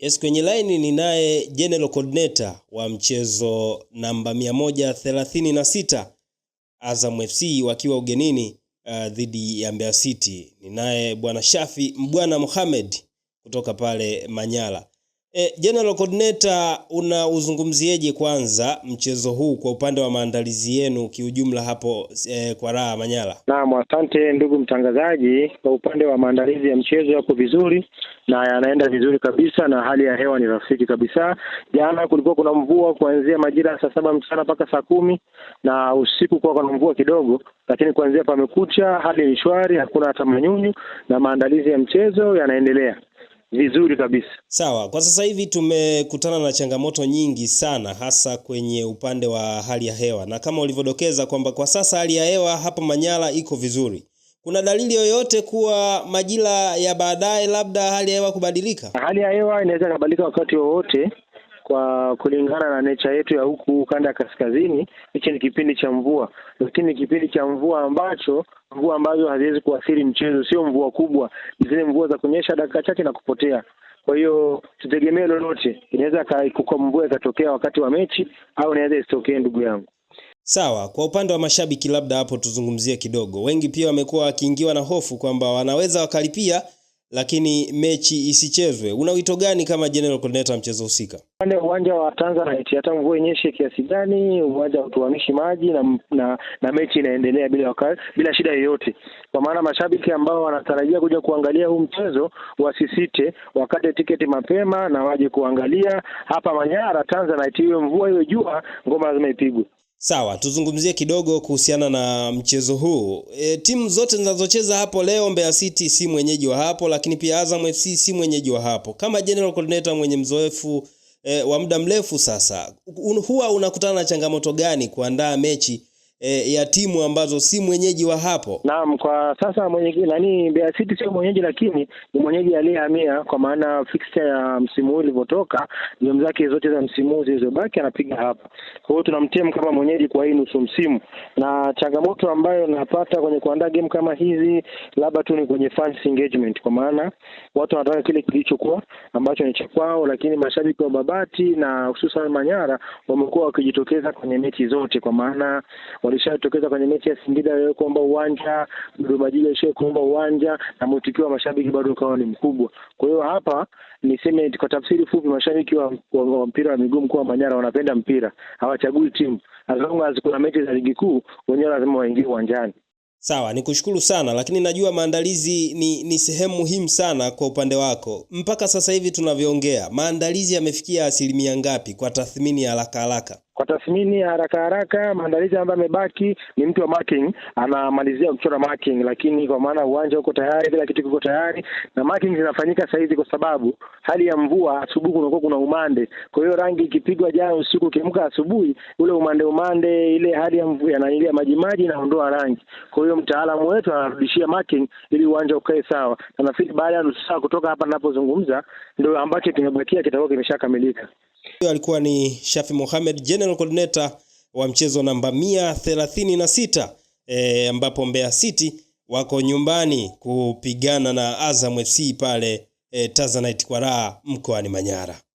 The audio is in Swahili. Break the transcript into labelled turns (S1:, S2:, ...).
S1: Yes, kwenye line ni naye General Coordinator wa mchezo namba 136 Azam FC wakiwa ugenini dhidi ya Mbeya City. Ni naye bwana Shafi Mbwana Mohamed kutoka pale Manyara. General Coordinator, unauzungumzieje kwanza mchezo huu kwa upande wa maandalizi yenu kiujumla hapo kwa raha Manyara?
S2: Naam, asante ndugu mtangazaji. Kwa upande wa maandalizi ya mchezo yako vizuri na yanaenda vizuri kabisa na hali ya hewa ni rafiki kabisa. Jana kulikuwa kuna mvua kuanzia majira ya saa 7 mchana mpaka saa 10 na usiku kwa kuna mvua kidogo, lakini kuanzia pamekucha hali ni shwari, hakuna hata manyunyu na maandalizi ya mchezo yanaendelea vizuri kabisa.
S1: Sawa, kwa sasa hivi tumekutana na changamoto nyingi sana hasa kwenye upande wa hali ya hewa, na kama ulivyodokeza kwamba kwa sasa hali ya hewa hapa Manyara iko vizuri. Kuna dalili yoyote kuwa majira ya baadaye labda hali ya hewa kubadilika?
S2: Hali ya hewa inaweza kubadilika wakati wowote kwa kulingana na nature yetu ya huku kanda ya kaskazini. Hichi ni kipindi cha mvua, lakini kipindi cha mvua ambazo haziwezi kuathiri mchezo, sio mvua kubwa, zile mvua za kunyesha dakika chache na kupotea. Kwa hiyo tutegemee lolote, inaweza kwa mvua ikatokea wakati wa mechi au inaweza isitokee ndugu yangu.
S1: Sawa, kwa upande wa mashabiki labda hapo tuzungumzie kidogo. Wengi pia wamekuwa wakiingiwa na hofu kwamba wanaweza wakalipia lakini mechi isichezwe. Una wito gani kama General Coordinator mchezo husika?
S2: Pande uwanja wa Tanzanite hata mvua inyeshe kiasi gani, uwanja utuamishi maji na mechi inaendelea bila shida yoyote. Kwa maana mashabiki ambao wanatarajia kuja kuangalia huu mchezo wasisite, wakate tiketi mapema na waje kuangalia hapa Manyara Tanzanite, iwe mvua iwe jua, ngoma lazima ipigwe.
S1: Sawa, tuzungumzie kidogo kuhusiana na mchezo huu. Timu zote zinazocheza hapo leo, Mbeya City si mwenyeji wa hapo, lakini pia Azam FC si mwenyeji wa hapo. Kama General Coordinator mwenye mzoefu wa muda mrefu sasa, huwa unakutana na changamoto gani kuandaa mechi ya timu ambazo si mwenyeji wa hapo?
S2: Naam, kwa sasa Mbeya City sio mwenyeji, lakini ni mwenyeji aliyehamia, kwa maana fixture ya msimu huu ilivyotoka, game zake zote za msimu huu zilizobaki anapiga hapa. Kwa hiyo tunamtem kama mwenyeji kwa hii nusu msimu. Na changamoto ambayo napata kwenye kuandaa game kama hizi labda tu ni kwenye fans engagement, kwa maana watu wanataka kile kilichokuwa ambacho ni cha kwao, lakini mashabiki wa Babati na hususan Manyara wamekuwa wakijitokeza kwenye mechi zote, kwa maana walishajitokeza kwenye mechi ya Singida leo kuomba uwanja, Dodoma Jiji kuomba uwanja, na mwitikio wa mashabiki bado ukawa ni mkubwa. Kwa hiyo hapa niseme kwa tafsiri fupi, mashabiki wa mpira wa miguu mkoa wa Manyara wanapenda mpira, hawachagui timu. As long as kuna mechi za ligi kuu, wenyewe lazima waingie uwanjani.
S1: Sawa, nikushukuru sana, lakini najua maandalizi ni sehemu muhimu sana kwa upande wako. Mpaka sasa hivi tunavyoongea, maandalizi yamefikia asilimia ngapi kwa tathmini ya haraka?
S2: Kwa tathmini ya haraka, maandalizi ambayo yamebaki ni mtu wa marking anamalizia kuchora marking, lakini kwa maana uwanja uko tayari, kila kitu kiko tayari na marking zinafanyika sasa hivi, kwa sababu hali ya mvua asubuhi kunakuwa kuna umande. Kwa hiyo rangi ikipigwa jana usiku, kiamka asubuhi, ule umande ile hali ya mvua yanaingia maji inaondoa rangi. Kwa hiyo mtaalamu wetu anarudishia marking ili uwanja ukae sawa. Na nafikiri baada ya nusu saa kutoka hapa ninapozungumza ndio ambacho kimebakia kitakuwa kimeshakamilika.
S1: Hiyo alikuwa ni Shafi Mohamed, General Coordinator wa mchezo namba 136 ambapo Mbeya City wako nyumbani kupigana na Azam FC pale Tanzanite kwa raha mkoani Manyara.